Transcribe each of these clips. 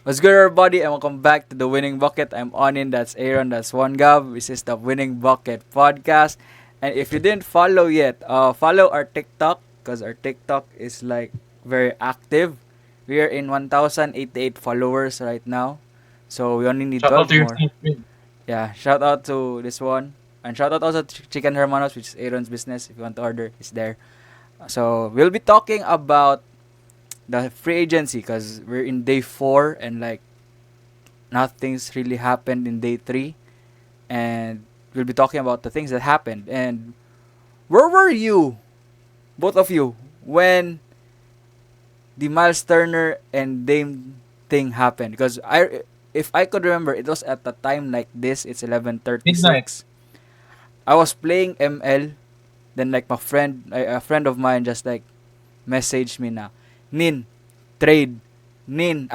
What's good, everybody, and welcome back to the Winning Bucket. I'm Onin, that's Aaron, that's One Gab. This is the Winning Bucket podcast. And if you didn't follow yet, follow our TikTok because our TikTok is like very active. We are in 1,088 followers right now, so we only need Shout out 12 to your more. team. Yeah, shout out to this one. And shout out also to Chicken Hermanos, which is Aaron's business. If you want to order, it's there. So we'll be talking about the free agency because we're in day 4 and like nothing's really happened in day 3, and we'll be talking about the things that happened. And where were you, both of you, when the Miles Turner and Dame thing happened? Because if I could remember, it was at a time like this. It's Midnight. 11:36. I was playing ML. Then like a friend of mine just like messaged me na, Nin, trade, Nin,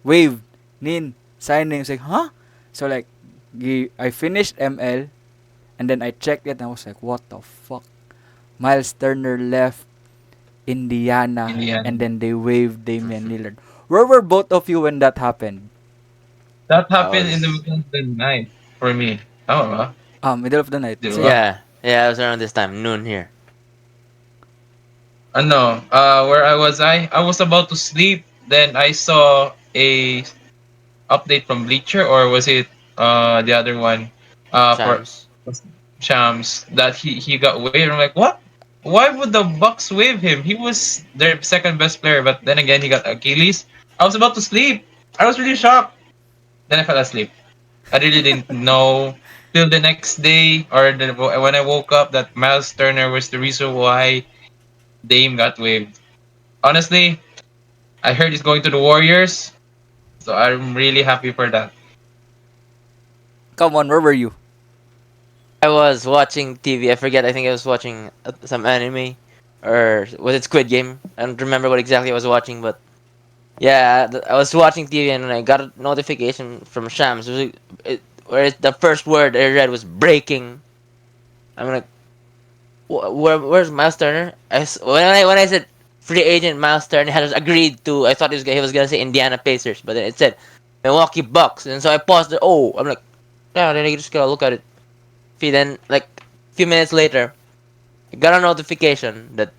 wave, Nin, signing. I was like, huh? So like, I finished ML, and then I checked it and I was like, what the fuck? Miles Turner left In Indiana, the and end. then they waived Damian Lillard. Where were both of you when that happened? That I happened in the was middle of the night for me. Tama ba? Middle of the night. Di ba? Same. yeah, I was around this time, noon here. Ano, where I was about to sleep. Then I saw a update from Bleacher, or was it the other one? For Shams. Shams, that he got waived. I'm like, what? Why would the Bucks waive him? He was their second best player, but then again he got Achilles. I was about to sleep. I was really shocked. Then I fell asleep. I really didn't know till the next day, or when I woke up, that Myles Turner was the reason why Dame got waived. Honestly, I heard he's going to the Warriors, so I'm really happy for that. Come on, where were you? I was watching TV. I forget. I think I was watching some anime, or was it Squid Game? I don't remember what exactly I was watching, but yeah, I was watching TV and I got a notification from Shams. The first word I read was breaking. I'm like, where's Miles Turner? When I said free agent Miles Turner had agreed to, I thought he was gonna say Indiana Pacers, but then it said Milwaukee Bucks, and so I paused it. Oh, I'm like, yeah, then I just gotta look at it. Then like a few minutes later, I got a notification that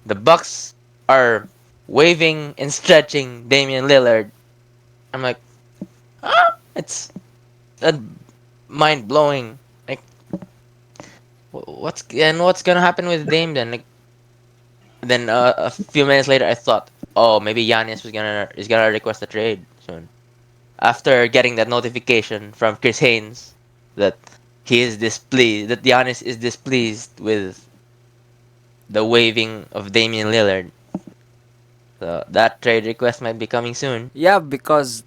the Bucks are waving and stretching Damian Lillard. I'm like, it's that mind blowing. Like, what's gonna happen with Dame then? Like, then a few minutes later, I thought, oh, maybe Giannis is gonna request a trade soon. After getting that notification from Chris Haynes that he is displeased, that Giannis is displeased with the waiving of Damian Lillard. So that trade request might be coming soon. Yeah, because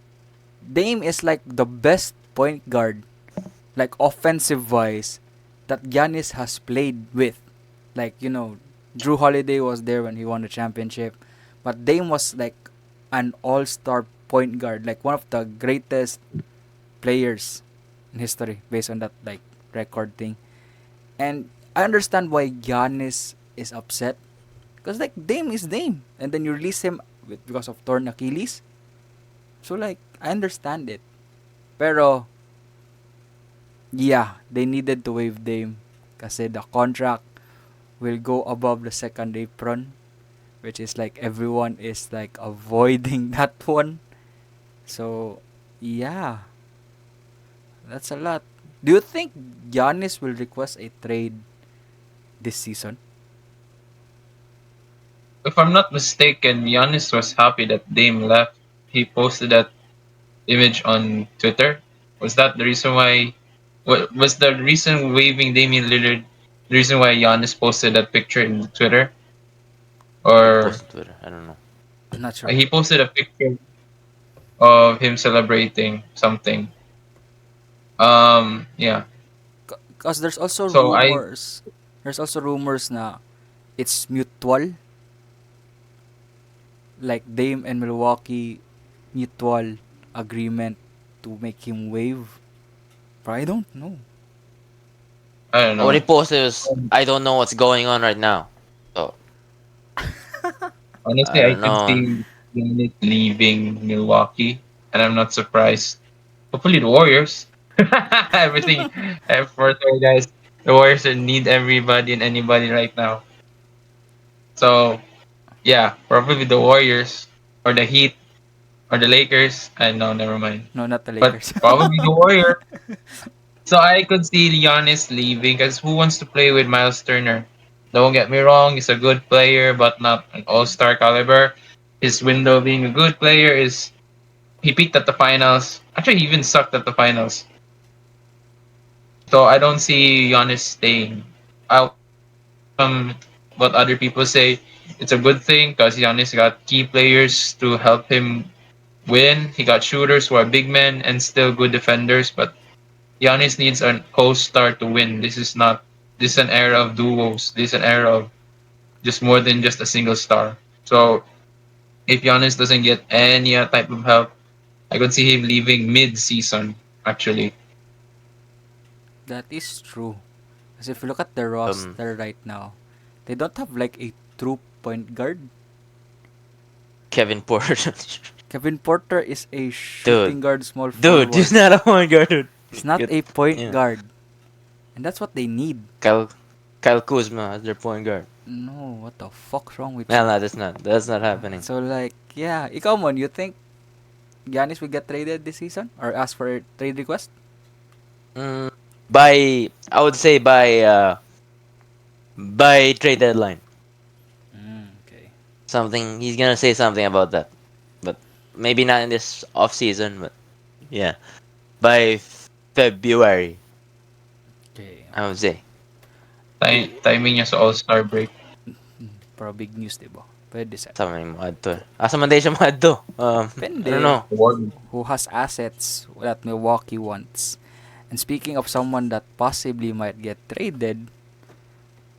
Dame is like the best point guard, like offensive wise, that Giannis has played with. Like, Drew Holiday was there when he won the championship, but Dame was like an all-star point guard, like one of the greatest players in history based on that like record thing. And I understand why Giannis is upset because like Dame is Dame, and then you release him because of torn Achilles. So like I understand it, pero yeah, they needed to waive Dame kasi the contract will go above the second apron, which is like everyone is like avoiding that one. So yeah, that's a lot. Do you think Giannis will request a trade this season? If I'm not mistaken, Giannis was happy that Dame left. He posted that image on Twitter. Was that the reason why? What was the reason waving Damian Lillard? The reason why Giannis posted that picture in Twitter, He or posted Twitter. I don't know. I'm not sure. he posted a picture of him celebrating something. Yeah. Because there's also So I rumors. There's also rumors na it's mutual, like Dame and Milwaukee mutual agreement to make him waive. But I don't know. I don't What he know. posted was, I don't know what's going on right now. So I Honestly, I don't can know. see Giannis leaving Milwaukee. and I'm not surprised. Hopefully the Warriors. Everything, for sorry guys, the Warriors need everybody and anybody right now. So yeah, probably the Warriors or the Heat or the Lakers. I know, never mind. No, not the But Lakers. probably the Warriors. So I could see Giannis leaving because who wants to play with Myles Turner? Don't get me wrong, he's a good player, but not an all-star caliber. His window being a good player is he peaked at the finals. Actually, he even sucked at the finals. So I don't see Giannis staying. What other people say, it's a good thing because Giannis got key players to help him win. He got shooters who are big men and still good defenders, but Giannis needs a co-star to win. This is an era of duos. This is an era of just more than just a single star. So if Giannis doesn't get any type of help, I could see him leaving mid-season. Actually, That is true. Because if you look at the Um, roster right now, they don't have like a true point guard. Kevin Porter. Kevin Porter is a Dude. shooting guard, small Dude, he's forward. not a point guard, dude. He's not Good. a point Yeah. guard. And that's what they need. Kyle, Kyle Kuzma as their point guard. No, what the fuck's wrong with No, you? no, that's not. That's not happening. So like, yeah, ikaw mon, you think Giannis will get traded this season or ask for a trade request? Mm, I would say by trade deadline. Okay. Something he's gonna say something about that, but maybe not in this off season. But yeah, by February, Okay. I would say. timing niya sa All-Star break. Para big news, diba? Pwede sa. Sa may mga adto. Asa man tayo siya mga adto? I don't Depende. know. Who has assets that Milwaukee wants. And speaking of someone that possibly might get traded,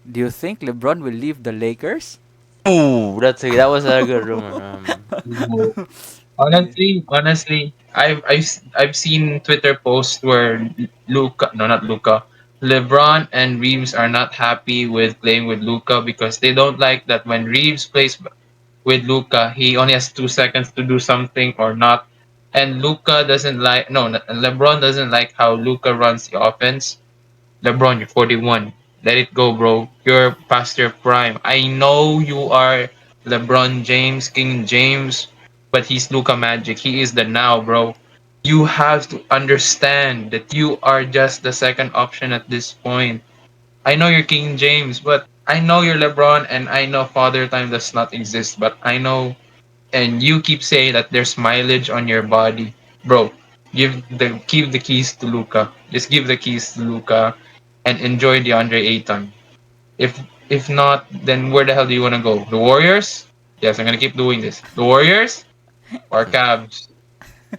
do you think LeBron will leave the Lakers? Ooh, that was a good rumor. Honestly, I've seen Twitter posts where Luca, no, not Luca, LeBron and Reeves are not happy with playing with Luca because they don't like that when Reeves plays with Luca, he only has 2 seconds to do something or not, and Luca doesn't like no, LeBron doesn't like how Luca runs the offense. LeBron, you're 41. Let it go, bro. You're past your prime. I know you are LeBron James, King James, but he's Luka Magic. He is the now, bro. You have to understand that you are just the second option at this point. I know you're King James, but I know you're LeBron, and I know Father Time does not exist, but I know, and you keep saying that there's mileage on your body, bro. Give the keys to Luca. Just give the keys to Luca, and enjoy DeAndre Ayton. If not, then where the hell do you want to go? The Warriors? Yes, I'm gonna keep doing this. The Warriors or Cavs?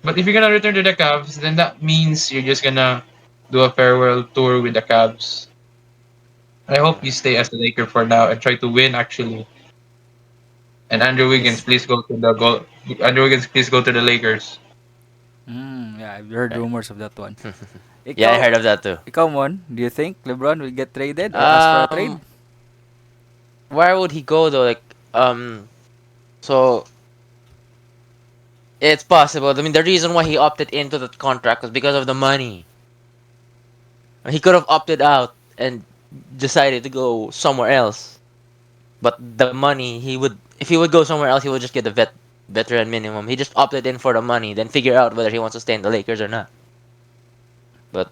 But if you're gonna return to the Cavs, then that means you're just gonna do a farewell tour with the Cavs. I hope you stay as a Laker for now and try to win actually. And Andrew Wiggins, Yes. please go to the goal. Andrew Wiggins, please go to the Lakers. Yeah, I've heard Right. rumors of that one. Yeah, I Ikaw, heard of that too. ikaw mon, do you think LeBron will get traded or ask for a trade? Um, where would he go though? Like, so it's possible. I mean, the reason why he opted into that contract was because of the money. He could have opted out and decided to go somewhere else. But the money, if he would go somewhere else, he would just get the veteran minimum. He just opted in for the money, then figure out whether he wants to stay in the Lakers or not. But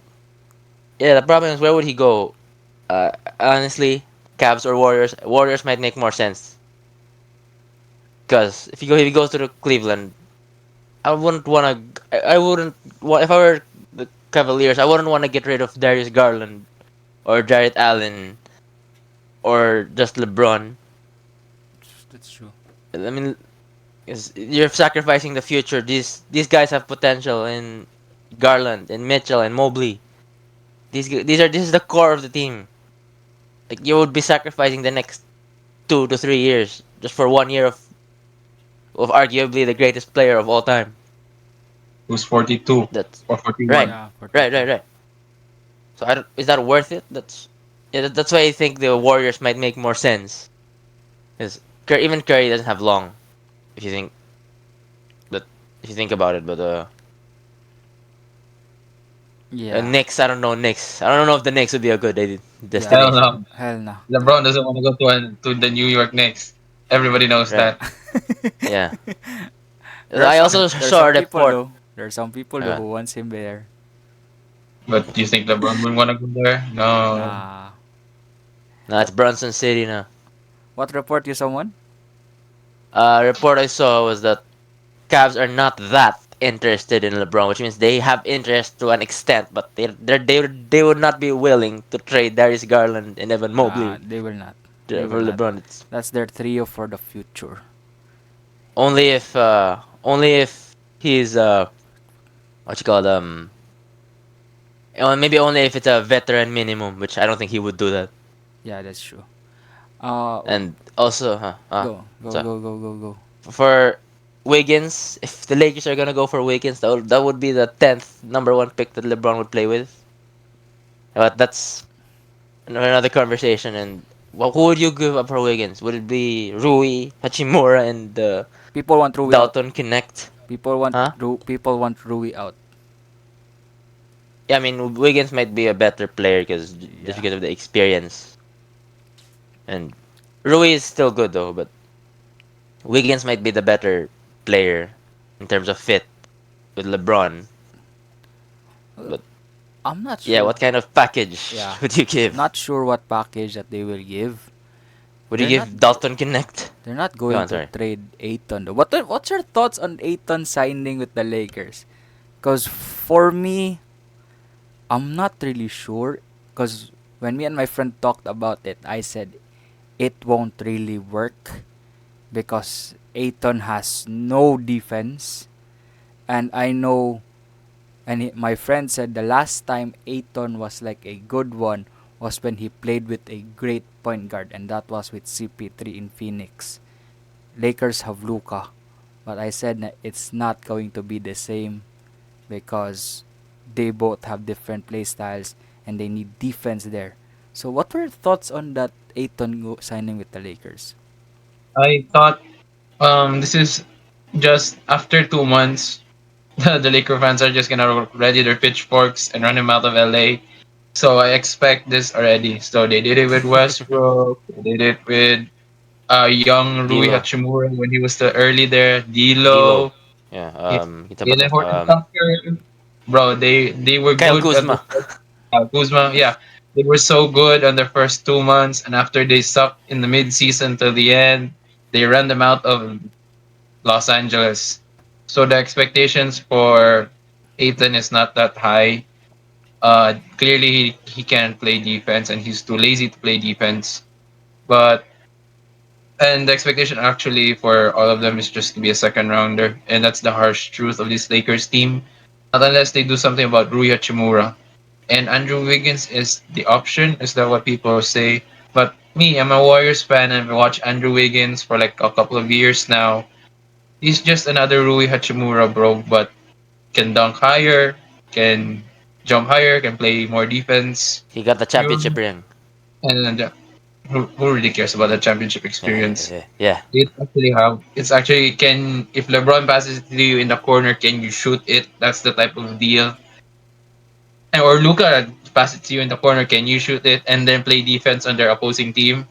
yeah, the problem is where would he go? Honestly, Cavs or Warriors. Warriors might make more sense. Because if he goes to the Cleveland, I wouldn't want to. I wouldn't. If I were the Cavaliers, I wouldn't want to get rid of Darius Garland or Jarrett Allen or just LeBron. That's true. I mean, you're sacrificing the future. These guys have potential in Garland and Mitchell and Mobley. This is the core of the team. Like you would be sacrificing the next 2 to 3 years just for 1 year of arguably the greatest player of all time. Who's 42 That's or right, 41? Yeah, for right, right, right. So is that worth it? That's why I think the Warriors might make more sense. Because even Curry doesn't have long, if you think that if you think about it. But Yeah. Knicks, I don't know Knicks. I don't know if the Knicks would be a good Yeah. Hell destination. no. Hell no. LeBron doesn't want to go to the New York Knicks. Everybody knows Right. that. Yeah. There are I some also there are saw some a people report. though. There are some people though Uh, who wants him there. But do you think LeBron would want to go there? No. Nah. no, it's Brunson City now. What report you someone? Report I saw was that Cavs are not that interested in LeBron, which means they have interest to an extent, but they would not be willing to trade Darius Garland and Evan Nah, Mobley they will not. They will for not. LeBron. It's That's their trio for the future. only if he's what you call maybe only if it's a veteran minimum, which I don't think he would do that. Yeah, that's true. Uh, And also, go, go, so go, go, go, go. for Wiggins, if the Lakers are gonna go for Wiggins, that would be the 10th number one pick that LeBron would play with. But that's another conversation. And who would you give up for Wiggins? Would it be Rui, Hachimura, and People want Rui out. Dalton Connect? Huh? People want Rui out. Yeah, I mean Wiggins might be a better player just Yeah. because of the experience. And Rui is still good though, but Wiggins might be the better player in terms of fit with LeBron. Uh, But I'm not yeah, sure. what kind of package Yeah. would you give? Not sure what package that they will give. Would you They're not. give Dalton Connect? They're not Go going on, to sorry. trade Ayton. Though. What's your thoughts on Ayton signing with the Lakers? Cause for me, I'm not really sure. Cause when me and my friend talked about it, I said it won't really work because Ayton has no defense, and I know. And my friend said the last time Ayton was like a good one was when he played with a great point guard, and that was with CP3 in Phoenix. Lakers have Luka, but I said that it's not going to be the same because they both have different play styles and they need defense there. So, what were your thoughts on that Ayton signing with the Lakers? I thought this is just after 2 months, the Laker fans are just gonna ready their pitchforks and run him out of LA. So I expect this already. So they did it with Westbrook. They did it with young Rui D'Lo, Hachimura when he was still early there. D'Lo. D'Lo, Yeah. if Kita ba to? Jalen Horton Tucker, bro, they were Kyle good at the Kuzma. first. Kuzma, yeah, they were so good on their first 2 months, and after they sucked in the mid season till the end, they ran them out of Los Angeles. So the expectations for Aiton is not that high. Clearly he can't play defense and he's too lazy to play defense. But and the expectation actually for all of them is just to be a second rounder, and that's the harsh truth of this Lakers team. Not unless they do something about Rui Hachimura. And Andrew Wiggins is the option. Is that what people say? But me, I'm a Warriors fan and I've watched Andrew Wiggins for like a couple of years now. He's just another Rui Hachimura, bro, but can dunk higher, can jump higher, can play more defense. He got the You championship ring. and who really cares about the championship Yeah, experience? yeah, yeah. It's actually can if LeBron passes it to you in the corner, can you shoot it? That's the type of deal. And or Luca pass it to you in the corner, can you shoot it and then play defense on their opposing team?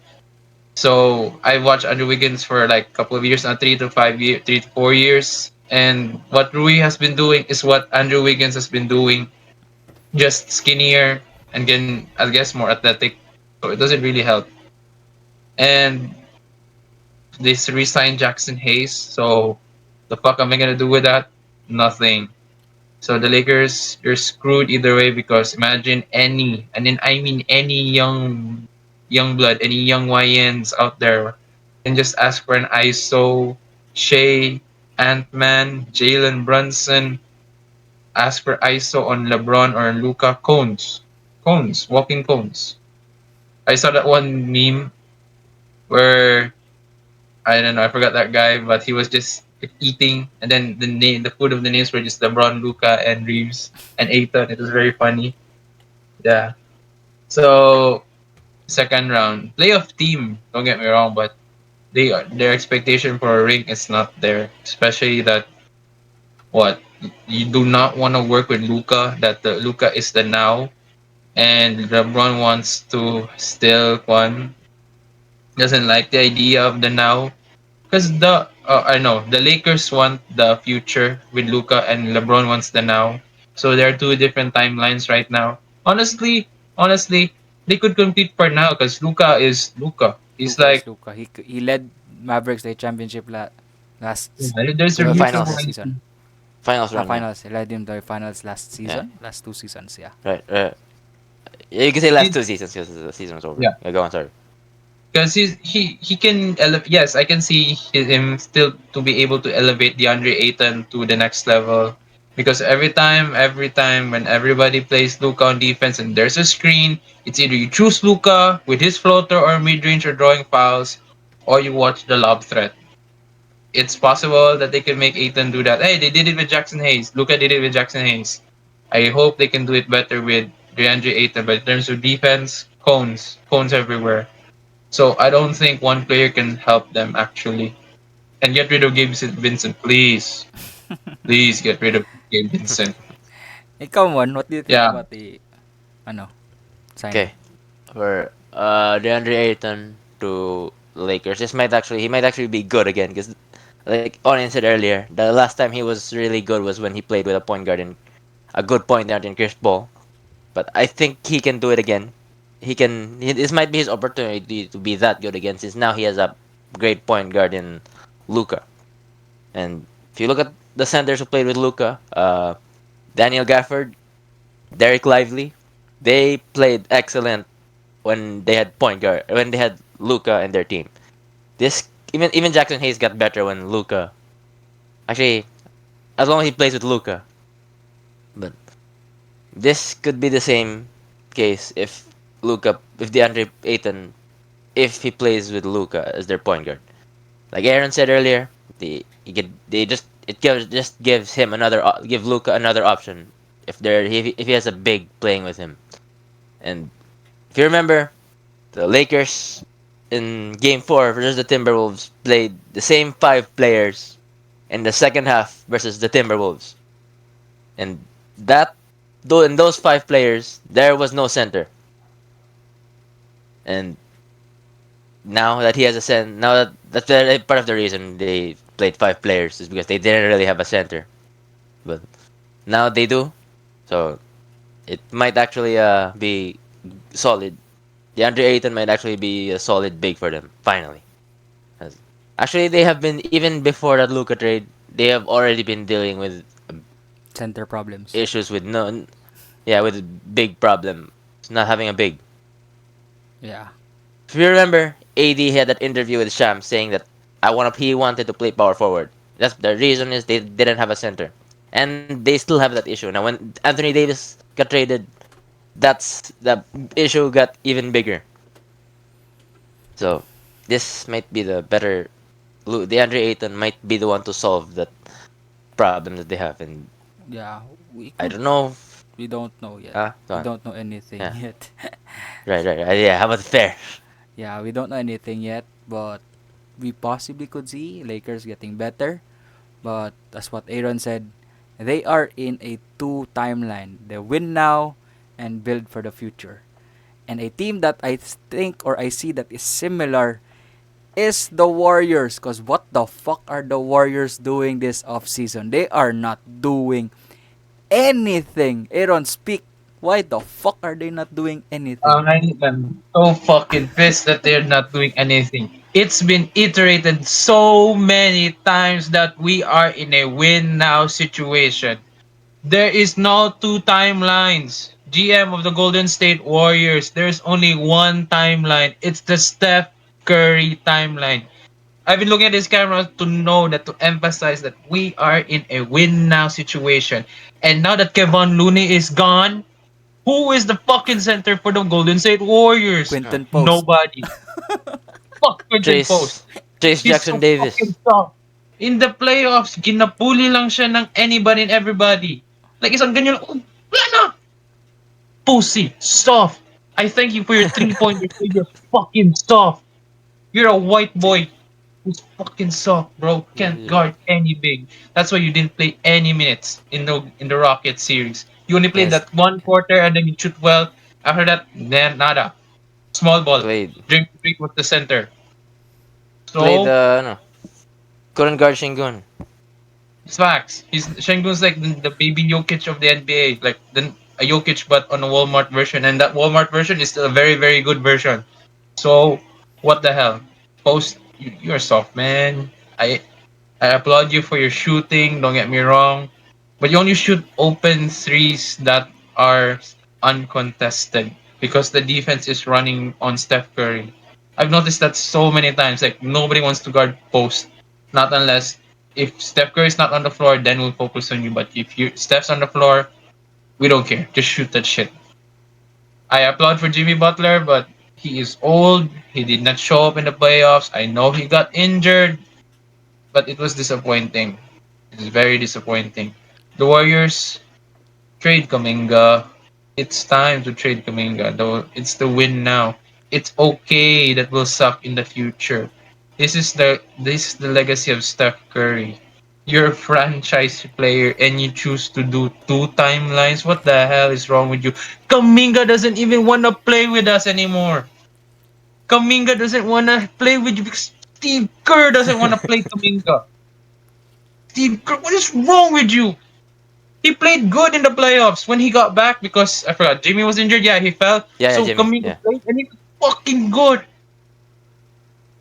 So I watched Andrew Wiggins for like a couple of years now, 3 to 5 years, 3 to 4 years. And what Rui has been doing is what Andrew Wiggins has been doing, just skinnier and again, I guess more athletic. So it doesn't really help. And this re-signed Jackson Hayes. So the fuck am I gonna do with that? Nothing. So the Lakers, you're screwed either way because imagine any, and then I mean any young blood, any young YNs out there can just ask for an ISO, Shea, Ant-Man, Jalen Brunson, ask for ISO on LeBron or Luca cones. Cones, walking cones. I saw that one meme where I don't know, I forgot that guy, but he was just eating, and then the food of the names were just LeBron, Luca, and Reeves and Ayton. It was very funny. Yeah. So second round playoff team. Don't get me wrong, but their expectation for a ring is not there. Especially that what you do not want to work with Luca. That the Luca is the now, and LeBron wants to still one doesn't like the idea of the now because I know the Lakers want the future with Luca and LeBron wants the now. So there are two different timelines right now. Honestly, they could compete for now because Luca is Luca. He's Luca is like Luca. He led Mavericks to a championship there's a To the reason last why. finals. season. Finals run, yeah. Finals. He led him to the finals last Yeah. season. Last 2 seasons. Yeah. Right. You can say last He, 2 seasons because the season was over. yeah, Yeah, go on, sorry. because he can yes, I can see him still to be able to elevate DeAndre Ayton to the next level. Because every time when everybody plays Luca on defense and there's a screen, it's either you choose Luca with his floater or mid range or drawing fouls, or you watch the lob threat. It's possible that they can make Ayton do that. Hey, they did it with Jackson Hayes. Luca did it with Jackson Hayes. I hope they can do it better with DeAndre Ayton. But in terms of defense, cones everywhere. So I don't think one player can help them actually. And get rid of Gabe Vincent, please. Please get rid of Gabe Vincent. Hey, come on. What do you think Yeah. about the ano signing? Okay. For DeAndre Ayton to Lakers, he might actually be good again because, like Onin said earlier, the last time he was really good was when he played with a point guard and a good point guard in Chris Paul. But I think he can do it again. This might be his opportunity to be that good again since now he has a great point guard in Luca. And if you look at the centers who played with Luca, Daniel Gafford, Derek Lively, they played excellent when they had point guard when they had Luca in their team. This even Jackson Hayes got better when Luca. Actually, as long as he plays with Luca. But this could be the same case if DeAndre Ayton if he plays with Luca as their point guard. Like Aaron said earlier, it just gives him give Luca another option if he has a big playing with him. And if you remember, the Lakers in Game 4 versus the Timberwolves played the same 5 players in the second half versus the Timberwolves, and that though in those 5 players there was no center, and now that's part of the reason they played 5 players is because they didn't really have a center, but now they do, so it might actually be solid. DeAndre Ayton might actually be a solid big for them finally. As- Actually, they have been even before that Luka trade. They have already been dealing with Center problems. issues with no, yeah, with big problem, not having a big. Yeah. If you remember, AD had that interview with Sham saying that he wanted to play power forward. That's the reason is they didn't have a center, and they still have that issue now. When Anthony Davis got traded, that's the issue got even bigger. So this might be the better. DeAndre Ayton might be the one to solve that problem that they have, and Yeah. We I could. don't know. We don't know yet. Go We on. don't know anything Yeah, yet. right. Yeah, how about fair? Yeah, we don't know anything yet, but we possibly could see Lakers getting better. But as what Aaron said, they are in a two timeline. They win now and build for the future. And a team that I think or I see that is similar is the Warriors. Because what the fuck are the Warriors doing this offseason? They are not doing anything. Aaron, speak. Why the fuck are they not doing anything? I am so fucking pissed that they're not doing anything. It's been iterated so many times that we are in a win now situation. There is no two timelines. GM of the Golden State Warriors, there's only one timeline. It's the Steph Curry timeline. I've been looking at this camera to know that to emphasize that we are in a win now situation. And now that Kevon Looney is gone, who is the fucking center for the Golden State Warriors? Hmm. Quinton Post. Nobody. Fuck Quinton Post. Chase He's Jackson so Davis. fucking soft. In the playoffs, ginapuli lang siya ng anybody and everybody. Like isang ganyan, oh, wala na. Pussy, soft. I thank you for your 3 pointers. You're fucking soft. You're a white boy. who's fucking soft, bro. Can't Yeah. guard any big. That's why you didn't play any minutes in the Rocket series. You only played Yes, that one quarter and then you shoot well. After that, then nada. Small ball. played Drink Drink was the center. played So no, couldn't guard Shingun. it's facts. He's Şengün's like the baby Jokic of the NBA, like the a Jokic but on a Walmart version, and that Walmart version is still a very very good version. So what the hell? You're soft, man. I applaud you for your shooting. Don't get me wrong, but you only shoot open threes that are uncontested because the defense is running on Steph Curry. I've noticed that so many times. Like nobody wants to guard post, not unless if Steph Curry is not on the floor, then we'll focus on you. But if you Steph's on the floor, we don't care. Just shoot that shit. I applaud for Jimmy Butler, but he is old. He did not show up in the playoffs. I know he got injured, but it was disappointing. It's very disappointing. The Warriors trade Kaminga. It's time to trade Kaminga. Though it's the win now. It's okay that will suck in the future. This is the legacy of Steph Curry. You're a franchise player and you choose to do two timelines. What the hell is wrong with you? Kaminga doesn't even wanna play with us anymore. Kaminga doesn't wanna play with you because Steve Kerr doesn't wanna play Kaminga. Steve Kerr, what is wrong with you? He played good in the playoffs when he got back because I forgot Jimmy was injured. Yeah, he fell. Yeah, yeah, So Jimmy. Kaminga Yeah. played and he was fucking good.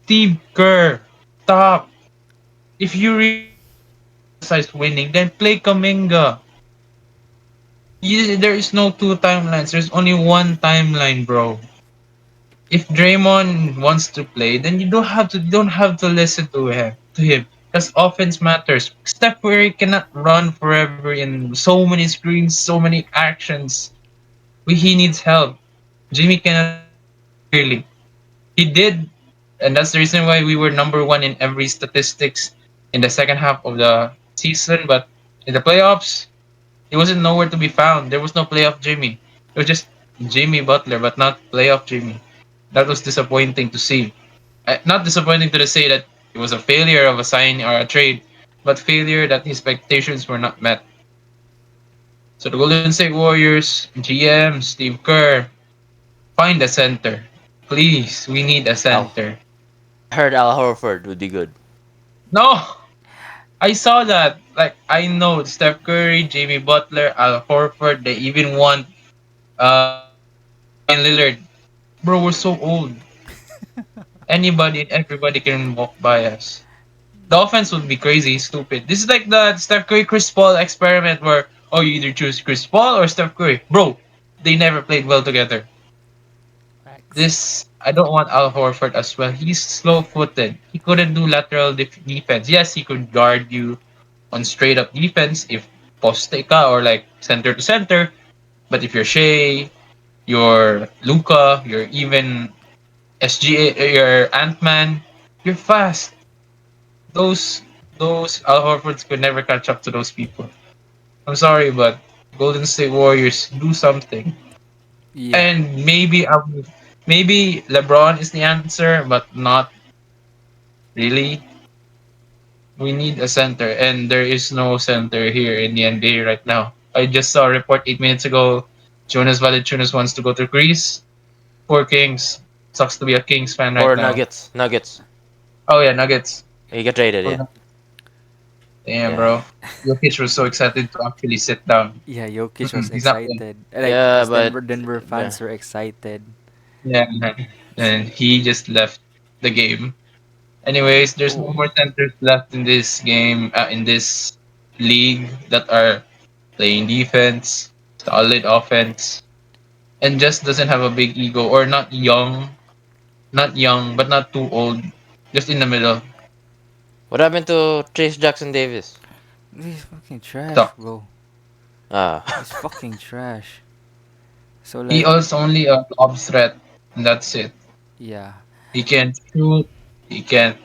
Steve Kerr, stop. If you really want to emphasize winning, then play Kaminga. There is no two timelines. There's only one timeline, bro. If Draymond wants to play, then you don't have to listen to him. Because offense matters. Steph Curry cannot run forever in so many screens, so many actions. He needs help. Jimmy cannot do that clearly. He did, and that's the reason why we were number one in every statistics in the second half of the season. But in the playoffs, he wasn't nowhere to be found. There was no playoff Jimmy. It was just Jimmy Butler, but not playoff Jimmy. That was disappointing to see. Not disappointing to say that it was a failure of a sign or a trade, but failure that his expectations were not met. So the Golden State Warriors, GM, Steve Kerr, find a center. Please, we need a Al. center. I heard Al Horford would be good. No! I saw that. Like, I know Steph Curry, Jamie Butler, Al Horford, they even want Damian Lillard. Bro, we're so old. Anybody and everybody can walk by us. The offense would be crazy, stupid. This is like the Steph Curry Chris Paul experiment where you either choose Chris Paul or Steph Curry. Bro, they never played well together. Facts. This I don't want Al Horford as well. He's slow-footed. He couldn't do lateral defense. Yes, he could guard you on straight up defense if poste ka or like center to center. But if you're Shea, you're Luca, you're even SGA, you're Ant Man, you're fast. Those those Al Horfords could never catch up to those people. I'm sorry, but Golden State Warriors do something. Yeah. And maybe LeBron is the answer, but not really. We need a center, and there is no center here in the NBA right now. I just saw a report 8 minutes ago. Jonas Valanciunas wants to go to Greece. Poor Kings. Sucks to be a Kings fan right Or now. Nuggets. Nuggets. Oh yeah, Nuggets. He got traded, yeah. Damn, Yeah. bro. Jokic was so excited to actually sit down. Yeah, Jokic was He's not playing. excited. Like Yeah, us but Denver yeah. fans were excited. Yeah, and he just left the game. Anyways, there's no Ooh. more centers left in this game, in this league that are playing defense, solid offense, and just doesn't have a big ego or not young, but not too old, just in the middle. What happened to Chase Jackson Davis? He's fucking trash, Sucks. bro. He's Ah. fucking trash. So He like, also only a lob threat, and that's it. yeah, He can shoot, he can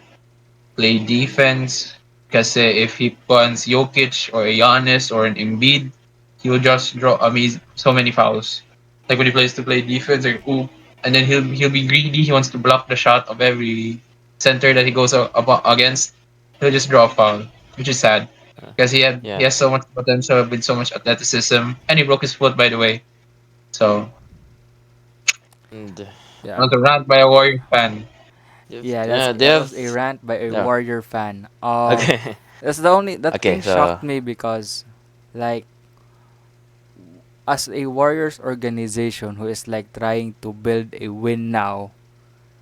play defense. Kasi if he punts Jokic or a Giannis or an Embiid, he will just draw so many fouls. Like when he plays to play defense, like ooh, and then he'll be greedy. He wants to block the shot of every. center that he goes against, he'll just draw a foul, which is sad Uh, because he yeah. has so much potential with so much athleticism, and he broke his foot by the way. So And Yeah, not a rant by a Warrior fan. yeah. they That was have. a rant by a No. Warrior fan. Okay. That's the only that Okay. thing shocked So me because, like, as a Warriors organization who is like trying to build a win now,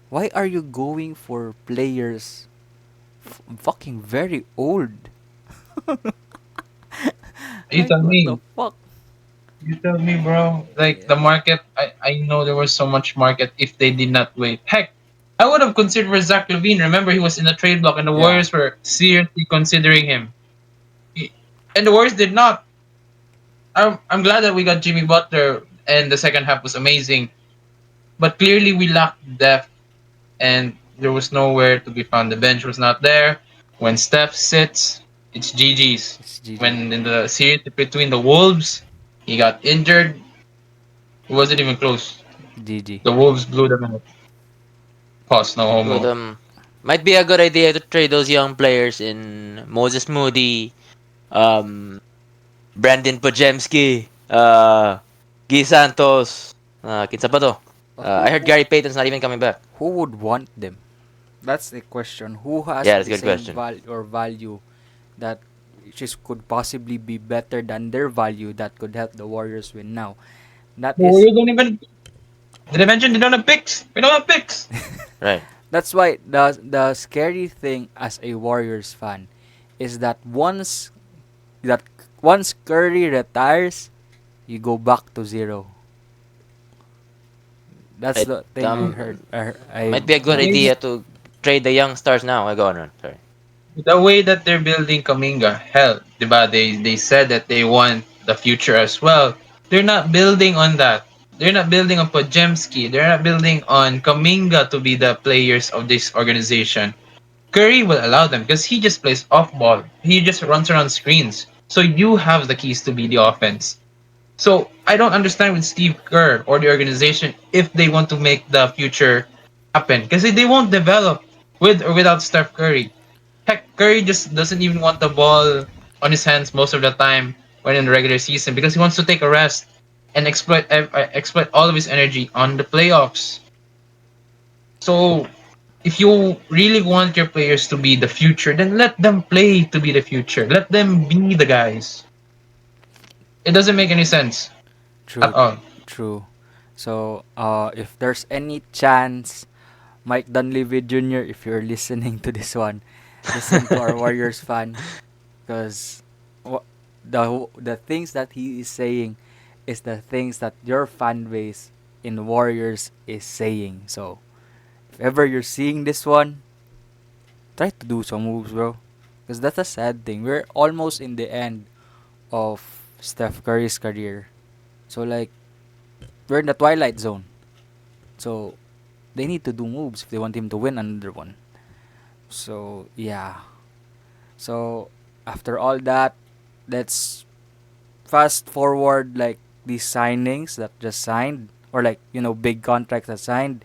why are you going for players fucking very old? You Like, tell what the me. fuck? You tell me, bro. Like Yeah, the market, I know there was so much market if they did not wait. Heck, I would have considered for Zach Levine. Remember, he was in the trade block, and the yeah. Warriors were seriously considering him. And the Warriors did not. I'm glad that we got Jimmy Butler, and the second half was amazing. But clearly, we lacked depth, and there was nowhere to be found. The bench was not there. When Steph sits, it's GG's. It's GG. When in the series between the Wolves, he got injured. It wasn't even close. GG. The Wolves blew them out. Pause, no good. homo. Might be a good idea to trade those young players in Moses Moody, um, Brandon Pojemski, Guy Santos. Kinsa pa to? I heard Who Gary Payton's not even coming back. who would want them? That's the question. Who has Yeah, that's a the good same question. value that just could possibly be better than their value that could help the Warriors win now? That The is Warriors don't even. Did I mention they don't have picks? We don't have picks. Right. that's why the scary thing as a Warriors fan is that once Curry retires, you go back to zero. That's It the thing I heard. might be a good Maybe idea to trade the young stars now. I go on. Sorry. the way that they're building Kaminga, hell, diba? They said that they want the future as well. They're not building on that. They're not building on Pojemski. They're not building on Kaminga to be the players of this organization. Curry will allow them because he just plays off ball. He just runs around screens. So you have the keys to be the offense. So I don't understand with Steve Kerr or the organization if they want to make the future happen because they won't develop with or without Steph Curry. Heck, Curry just doesn't even want the ball on his hands most of the time when in the regular season because he wants to take a rest and exploit all of his energy on the playoffs. So if you really want your players to be the future, then let them play to be the future. Let them be the guys. It doesn't make any sense True, at all. true. So, if there's any chance, Mike Dunleavy Jr., if you're listening to this one, listen to our Warriors fan, because the things that he is saying is the things that your fan base in Warriors is saying. So, if ever you're seeing this one, try to do some moves, bro. Because that's a sad thing. We're almost in the end of Steph Curry's career. So, like, we're in the twilight zone. So they need to do moves if they want him to win another one. So yeah. So after all that, let's fast forward like these signings that just signed or like big contracts that signed.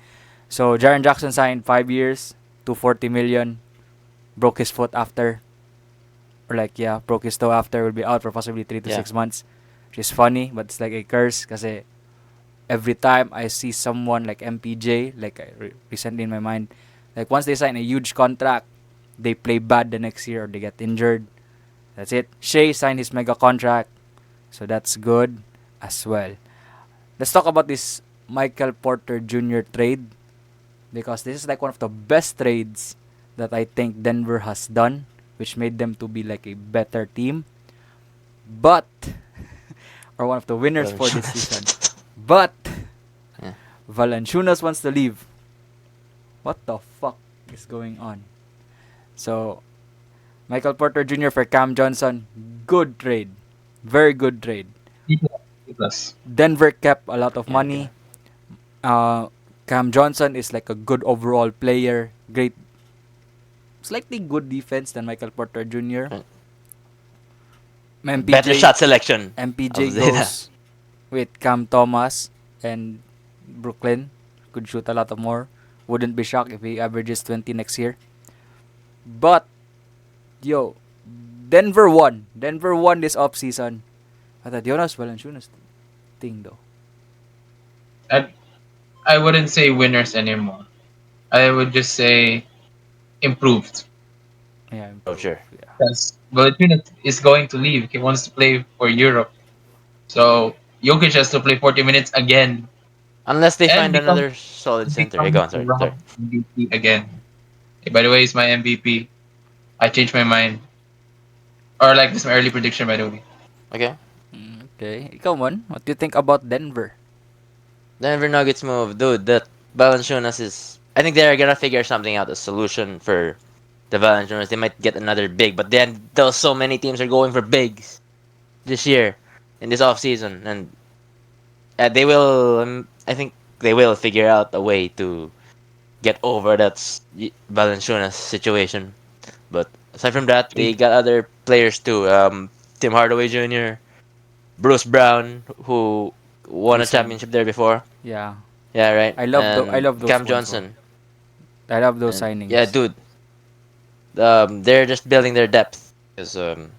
So Jaren Jackson signed 5 years, 240 million. Broke his foot after, or like yeah, broke his toe after. Will be out for possibly 3 to Yeah. 6 months. Which is funny, but it's like a curse because every time I see someone like MPJ, like recently in my mind, like once they sign a huge contract, they play bad the next year or they get injured. That's it. Shea signed his mega contract, so that's good as well. Let's talk about this Michael Porter Jr. trade because this is like one of the best trades that I think Denver has done, which made them to be like a better team. But or one of the winners Well, for this season. But yeah. Valanciunas wants to leave. What the fuck is going on? So, Michael Porter Jr. for Cam Johnson, good trade. Very good trade. Plus. Denver kept a lot of Yeah. money. Cam Johnson is like a good overall player. Great, slightly good defense than Michael Porter Jr. Right. Better MPJ shot selection. I'll MPJ say that. goes with Cam Thomas and Brooklyn. Could shoot a lot of more. Wouldn't be shocked if he averages 20 next year. But yo, Denver won. Denver won this offseason. At the Jonas Valanciunas thing though. I I wouldn't say winners anymore. I would just say improved. Yeah, Oh, improve. sure. Yeah. Because Valanciunas is going to leave. He wants to play for Europe. So Jokic has to play 40 minutes again Unless they and find become another solid center. Yeah, become go on. the Sorry. Sorry. round MVP again. Hey, by the way, he's my MVP. I changed my mind. Or like this is my early prediction by the way. Okay. Okay, ikaw man, what do you think about Denver? Denver Nuggets move, dude. That Valanciunas is. I think they're gonna figure something out. A solution for the Valanciunas. They might get another big, but then though so many teams are going for bigs this year in this off season, and they will. I think they will figure out a way to get over that Valanciunas situation. But aside from that, they got other players too. Tim Hardaway Jr., Bruce Brown, who won They a said, championship there before. yeah. Yeah, right. I And love those Cam ones. Oh. Johnson. I love those And yeah, signings. dude, they're just building their depth because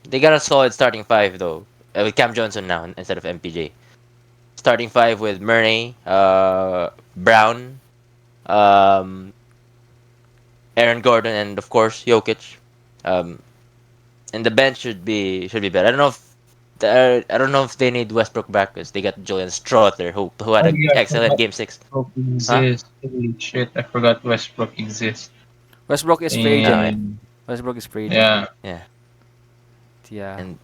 they got a solid starting five though. With Cam Johnson now instead of MPJ. Starting five with Murray, Brown, um, Aaron Gordon, and of course Jokic. Um, and the bench should be better. I don't know if they need Westbrook back because they got Julian Strother who had Oh an yeah, I excellent forgot game six. Westbrook Huh? exists. Holy shit, I forgot Westbrook exists. Westbrook is free Oh agent. yeah, And Westbrook is free agent. yeah, yeah, Yeah. and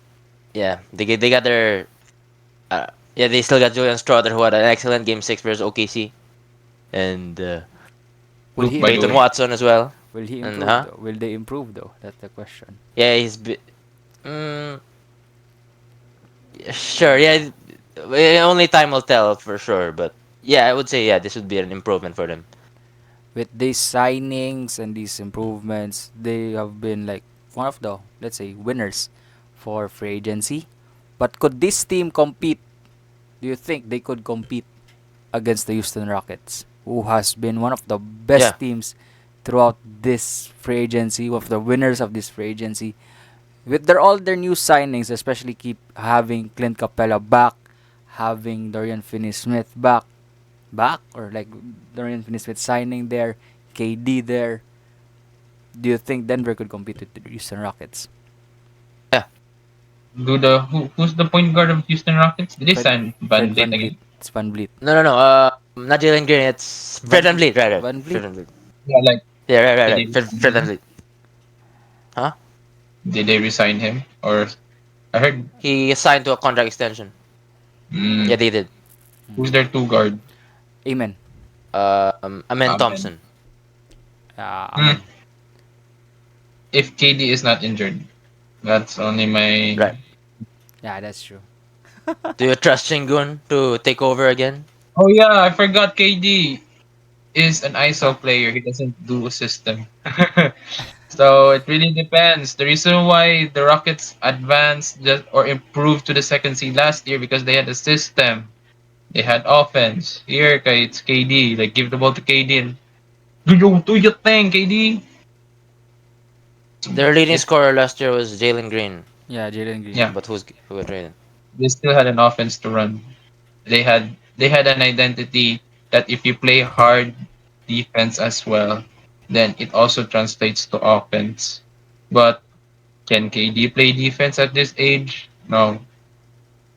yeah, they got their yeah, they still got Julian Strother who had an excellent game six versus OKC, and Will Luke he by the Peyton improve? way. Watson as well. Will he And improve though? Will they improve though? That's the question. yeah, mm, sure, yeah, only time will tell for sure, but yeah, I would say yeah, this would be an improvement for them. With these signings and these improvements, they have been like one of the, let's say, winners for free agency. But could this team compete? Do you think they could compete against the Houston Rockets, who has been one of the Yeah, best teams throughout this free agency, one of the winners of this free agency? With all their new signings, especially keep having Clint Capella back, having Dorian Finney-Smith back, or like Dorian Finney-Smith signing there, KD there. Do you think Denver could compete with the Houston Rockets? yeah. Who's the point guard of Houston Rockets? Did they Fred sign Fred Van Vliet Van Vliet. again? It's Van Vliet. No. Not Jalen Green. It's Fred Van VanVleet. Right. Van Fred Vliet. VanVleet. Yeah, like Yeah, did they right. resign Fred him? VanVleet. Huh? Did they resign him? Or I heard He signed to a contract extension. mm, Yeah, they did. who's their two guard? Amen. Amen Amen. Thompson. Hmm. Amen. If KD is not injured, that's only my. Right. Yeah, that's true. Do you trust Shingun to take over again? Oh yeah, I forgot KD is an ISO Huh? player. He doesn't do a system. So it really depends. The reason why the Rockets advanced just or improved to the second seed last year because they had a system. They had offense. Here, kay, it's KD. Like give the ball to KD and do your thing, KD. Their leading If scorer last year was Jalen Green, Yeah, Jalen Green. yeah, but who got traded? they still had an offense to run. They had an identity that if you play hard defense as well, then it also translates to offense. But can KD play defense at this age? No.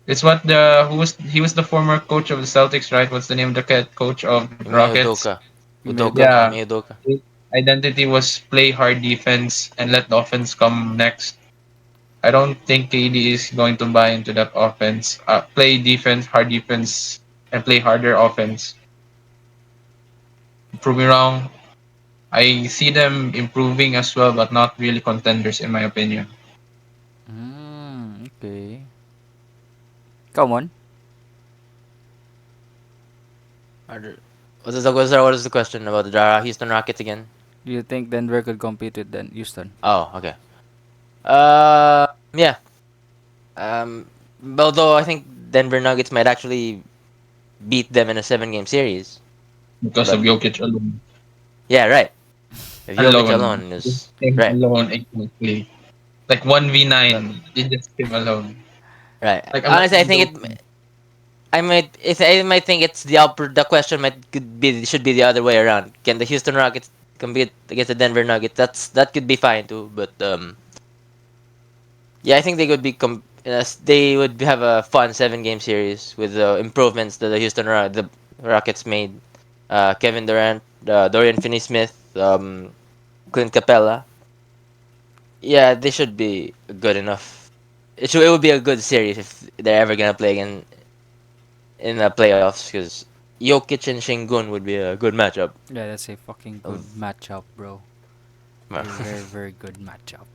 It's what the who was he was the former coach of the Celtics, right? What's the name of the coach of Ime Rockets? Udoka. Umedoka. Yeah, Ime Udoka. his identity was play hard defense and let the offense come next. I don't think KD is going to buy into that offense. Play defense, hard defense, and play harder offense. Prove me wrong. I see them improving as well, but not really contenders in my opinion. Okay. Come on. What is the question about the Houston Rockets again? Do you think Denver could compete with Houston? Oh, okay. Yeah. Um, although I think Denver Nuggets might actually beat them in a seven-game series, Because of but Jokic alone. Yeah, right. If Jokic Alone. alone Just is him right, alone exactly. Like That 1v9. Just him alone. right. Like I'm not Honestly, I even think joking. I might think it's the question might could be should be the other way around. Can the Houston Rockets compete against the Denver Nuggets? That could be fine too, but yeah, I think they could be they would have a fun 7 game series with the improvements that the Rockets made. Kevin Durant, Dorian Finney-Smith, Clint Capella. Yeah, they should be good enough. It would be a good series if they're ever gonna play again in the playoffs because Jokic and Shingun would be a good matchup. yeah, that's a fucking good Of matchup, bro. well, A very very good matchup.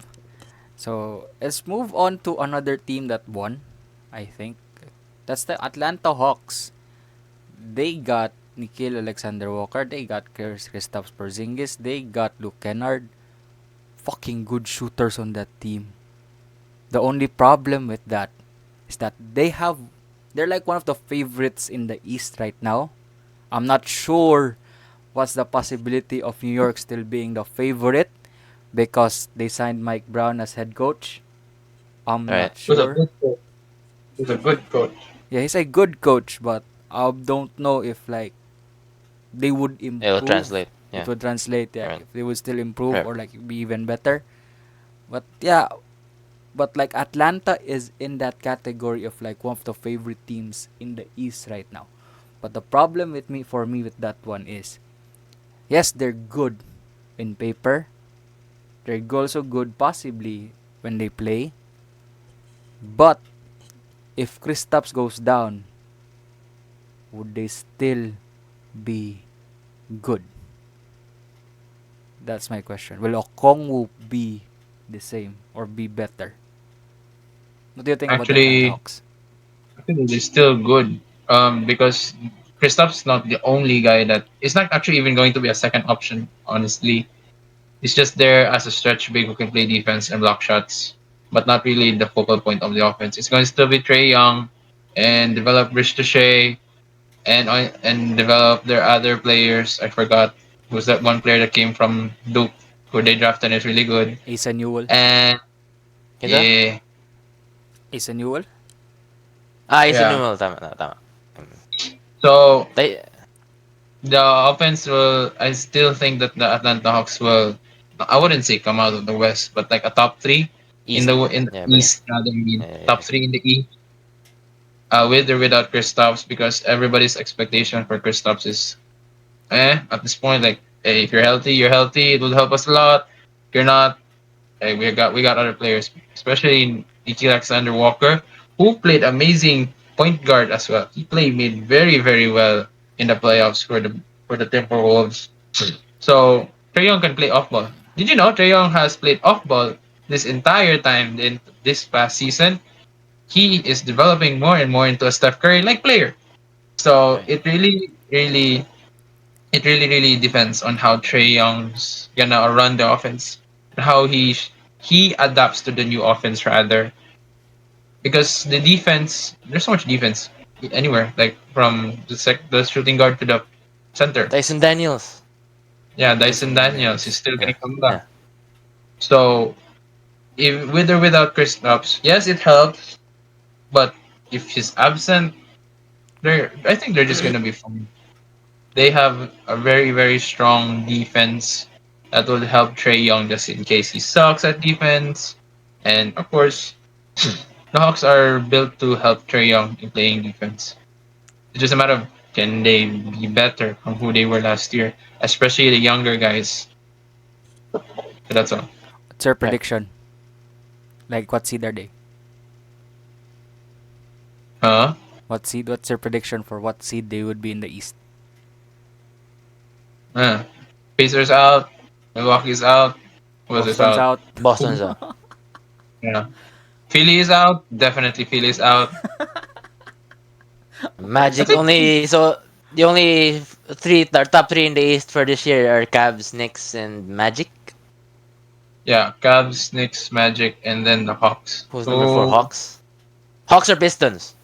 So let's move on to another team that won. I think that's the Atlanta Hawks. They got Nikhil Alexander Walker. They got Kristaps Porzingis. They got Luke Kennard. Fucking good shooters on that team. The only problem with that is that they're like one of the favorites in the East right now. I'm not sure what's the possibility of New York still being the favorite because they signed Mike Brown as head coach. I'm right, not He was a sure. good coach. He was a good coach. Yeah, he's a good coach, but I don't know if like they would it'll improve. translate. It Yeah, would translate. Yeah, right, if they would still improve right. or like be even better. But yeah, but like Atlanta is in that category of like one of the favorite teams in the East right now. But the problem with me for me with that one is yes, they're good in paper. They're also good possibly when they play. But if Kristaps goes down, would they still be good? That's my question. Will Okongwu be the same or be better? What do you think about the Atlanta Actually, Hawks? I think they're still good. Because Kristaps not the only guy that it's not actually even going to be a second option, honestly. He's just there as a stretch big who can play defense and block shots, but not really the focal point of the offense. It's going to still be Trey Young and develop Rich Shea and develop their other players. I forgot who's that one player that came from Duke who they drafted and is really good. Asa Newell? And Ito? yeah, Asa Newell? Isa yeah. Newell, tama. Mm. So They, the offense will. I still think that the Atlanta Hawks will. I wouldn't say come out of the West, but like a top three East. in the Yeah, but East rather. I mean, top yeah. three in the East. With or without Kristaps, because everybody's expectation for Kristaps is at this point, like, hey, if you're healthy, you're healthy. It will help us a lot. If you're not, hey, we got other players, especially Nikhil Alexander Walker, who played amazing point guard as well. He made very very well in the playoffs for the Timberwolves. So Trae Young can play off ball. Did you know Trae Young has played off ball this entire time in this past season? He is developing more and more into a Steph Curry like player. So Right. it really depends on how Trey Young's gonna run the offense, how he adapts to the new offense rather, because the defense there's so much defense anywhere, like from the shooting guard to the center. Tyson Daniels. Yeah, Dyson Dyson Daniels is Daniels. still gonna Yeah, come back. yeah. So if with or without Chris Knobs, yes, it helps, but if he's absent, I think they're just gonna be fine. They have a very very strong defense that will help Trey Young just in case he sucks at defense, and of course, the Hawks are built to help Trey Young in playing defense. It's just a matter of can they be better from who they were last year, especially the younger guys. So that's all. What's your Right. prediction? Like what seed are they? Huh? What's your prediction for what seed they would be in the East? Uh, Pacers out. Milwaukee's out. Who else is Boston's out? out. Boston's out. Yeah. Philly is out. Definitely Philly is out. I Magic think only. So the only top three in the East for this year are Cavs, Knicks, and Magic. yeah, Cavs, Knicks, Magic, and then the Hawks. Who's number 4? So Hawks. Hawks or Pistons?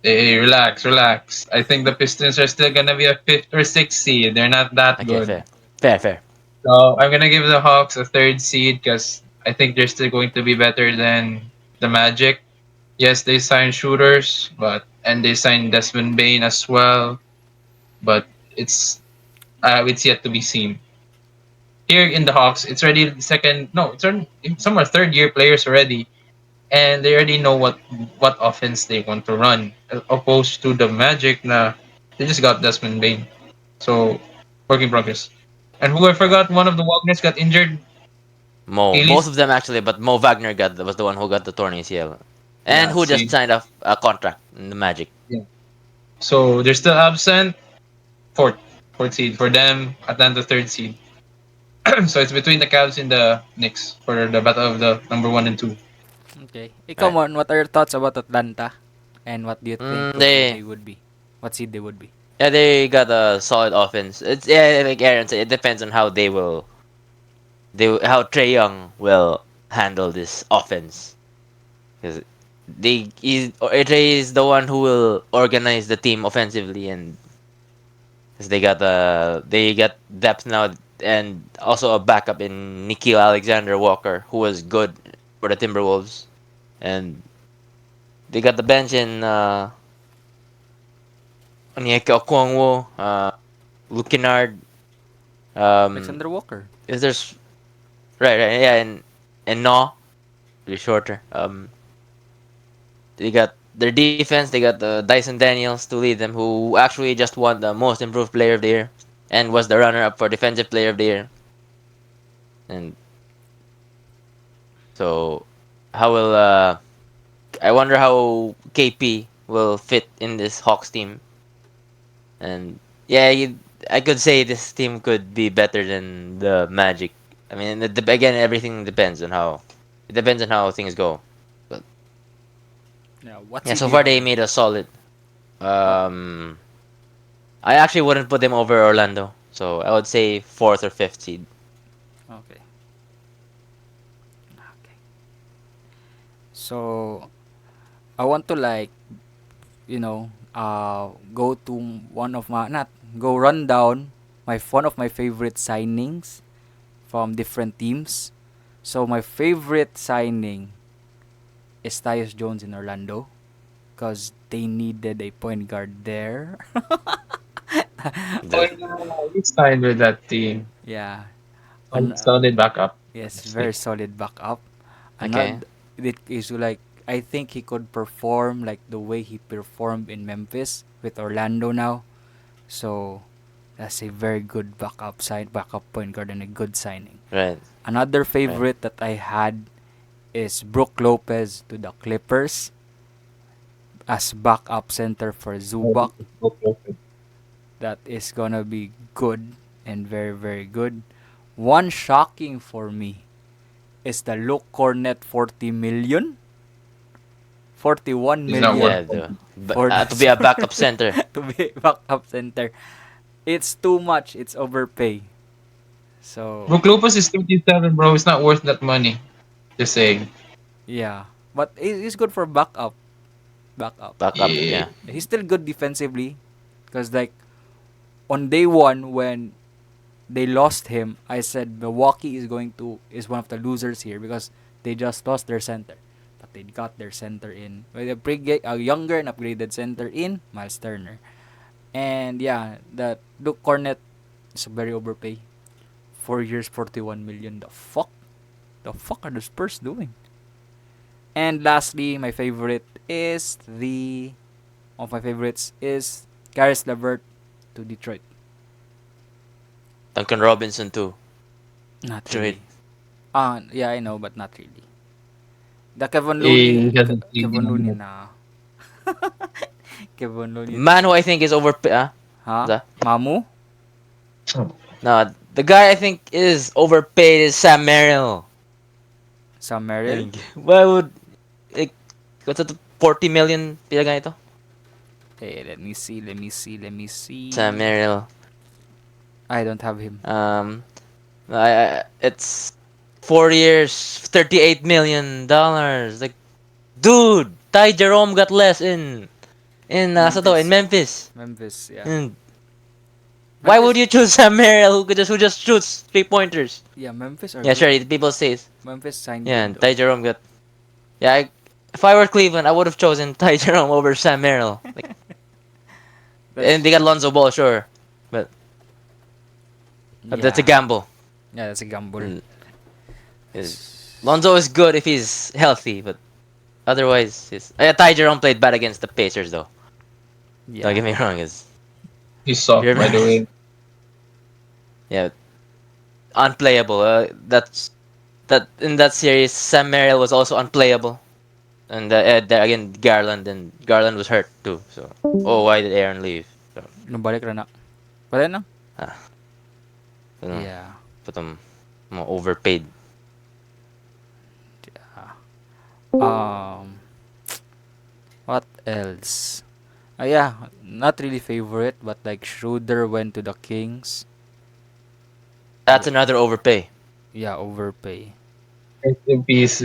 Hey, relax, relax. I think the Pistons are still gonna be a fifth or sixth seed. They're not that Okay, good. fair, fair, fair. So I'm gonna give the Hawks a third seed because I think they're still going to be better than the Magic. Yes, they signed shooters, and they signed Desmond Bain as well, but it's yet to be seen. Here in the Hawks, it's already second. No, it's already, some are third year players already, and they already know what offense they want to run, opposed to the Magic. Na they just got Desmond Bain, so work in progress. And who I Yeah. forgot, one of the Wagners got injured. Both Achilles. of them actually, but Mo Wagner was the one who got the torn ACL, and Yeah, who just see, signed a contract in the Magic. yeah. So they're still absent. Fourth, fourth seed for them. Atlanta third seed. So it's between the Cavs and the Knicks for the battle of the number one and two. Okay. Right. Come on, what are your thoughts about Atlanta? And what do you think They they would be? What seed they would be? Yeah, they got a solid offense. It's yeah, like Aaron said, it depends on how how Trey Young will handle this offense. Because Trey is the one who will organize the team offensively, and because they got depth now, and also a backup in Nikhil Alexander Walker, who was good for the Timberwolves, and they got the bench in Onyeka Okongwu, Luke Kennard. Um, Alexander Walker. is there's right, yeah, and no, to be shorter. They got their defense. They got Dyson Daniels to lead them, who actually just won the Most Improved Player of the Year, and was the runner-up for Defensive Player of the Year. And so, how will I wonder how KP will fit in this Hawks team? And yeah, I could say this team could be better than the Magic. I mean, again, everything depends on how it depends on how things go. But Yeah. What yeah, seed so do you far have they them? made a solid. Oh, Um, I actually wouldn't put them over Orlando, so I would say fourth or fifth seed. okay. Okay. So I want to go to one of my not go run down one of my favorite signings from different teams. So my favorite signing is Tyus Jones in Orlando because they needed a point guard there. Oh The, yeah, he signed with that team. Yeah, Solid, and solid backup, yes, very honestly. solid backup. okay, Another it is like I think he could perform like the way he performed in Memphis with Orlando now. So that's a very good backup point guard and a good signing. right, Another right. favorite that I had is Brook Lopez to the Clippers as backup center for Zubac. That is gonna be good and very very good. One shocking for me is the Luke Cornet 40 million, 41 He's not worth Yeah, million it. for the to be a backup center. to be backup center. It's too much. It's overpay. So Brook Lopez is 37, bro. It's not worth that money. Just saying. yeah, but he's good for backup. Backup. Backup, Yeah. yeah. He's still good defensively, because like on day one when they lost him, I said Milwaukee is one of the losers here because they just lost their center, but they got their center in with a younger and upgraded center in Myles Turner, and yeah, that Luke Cornet is very overpay. 4 years, 41 million. The fuck are the Spurs doing? And lastly, my favorites is Caris LeVert to Detroit. Duncan Robinson too. Not Detroit. really. Yeah, I know, but not really. The He hasn't played Kevin in a Looney minute. na. Kevin The Looney. man who I think is overpaid. Huh? The Mamu? no, the guy I think is overpaid is Sam Merrill. Sam Merrill? Like, why would like what's it 40 million pila ito? Hey, let me Sam see. Merrill. I don't have him. Um, it's 4 years, $38 million. Like, dude, Ty Jerome got less in in Memphis. Memphis. Memphis, yeah. And why would Memphis, you choose Sam Merrill who just shoots 3 pointers? yeah, Memphis are Yeah, good. sure. People say, Memphis signed yeah, good and though. Ty Jerome got. Yeah, if I were Cleveland, I would have chosen Ty Jerome over Sam Merrill. Like, and That's they got Lonzo Ball, sure, but that's a yeah, gamble. yeah, that's a gamble. And, uh, S- Lonzo is good if he's healthy, but otherwise, Ty Jerome played bad against the Pacers, though. Don't Yeah, get me wrong, is He's soft, by the way. yeah, unplayable. That in that series, Sam Merrill was also unplayable, and again Garland was hurt too. So, oh, why did Aaron leave? So, nabalik ra na. Wala na. ah, you know, Yeah. put them more overpaid. Yeah. Um, what else? Yeah, not really favorite, but like Schroeder went to the Kings. That's another overpay. Yeah, overpay. Rest in peace,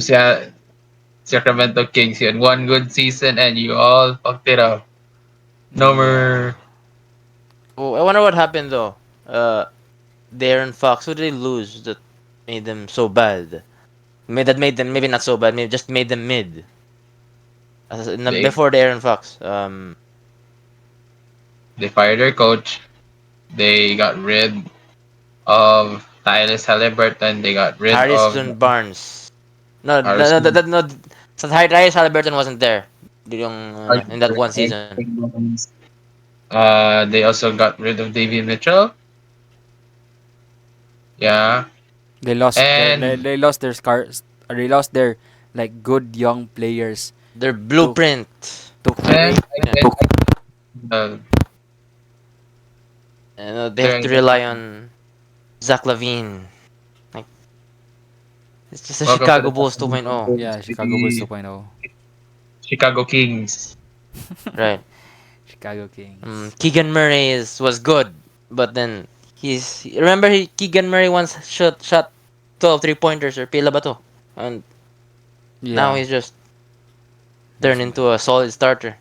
Sacramento Kings. You had one good season and you all fucked it up. No Yeah. more. Oh, I wonder what happened though. Darren Fox, who did they lose that made them so bad? That made them maybe not so bad, maybe just made them mid. They Before the Aaron Fox, they fired their coach. They got rid of Tyrese Halliburton. They got rid of Harrison Barnes. No, no, no, Harrison. no, no. So Tyrese Halliburton wasn't there. In that one season. They also got rid of Davian Mitchell. Yeah, and They lost their scars. They lost their like good young players Their to blueprint. create. I Yeah. guess And they have to during rely on Zach Lavine. Like it's just a welcome to Chicago the Bulls 2.0. Yeah, Chicago Bulls the 2.0. Chicago Kings. Right. Chicago Kings. Keegan Murray was good, but then Keegan Murray once shot 12 3-pointers or pila ba to? And now Yeah, he's just there's turned my into a solid starter.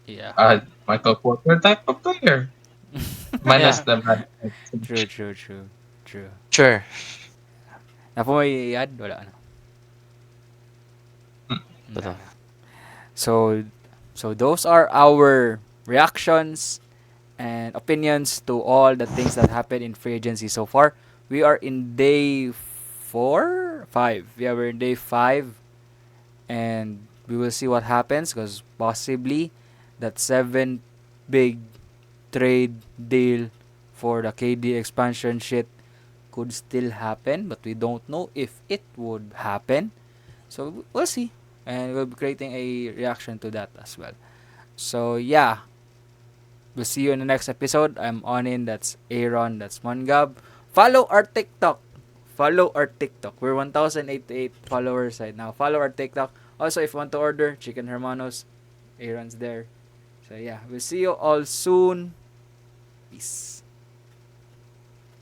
yeah. Michael Porter type of player. Minus Yeah. the bad. True, true, true, true. Sure. Na po may add? Wala na. But Nah. So, so those are our reactions and opinions to all the things that happened in free agency so far. We are in day 5. Yeah, we're in day 5, and we will see what happens because possibly that 7 big trade deal for the KD expansion shit could still happen, but we don't know if it would happen. So we'll see, and we'll be creating a reaction to that as well. So yeah, we'll see you in the next episode. I'm Onin, that's Aaron, that's Mongab. Follow our TikTok. Follow our TikTok. We're 1,088 followers right now. Follow our TikTok. Also, if you want to order Chicken Hermanos, Aaron's there. So yeah, we'll see you all soon. Peace.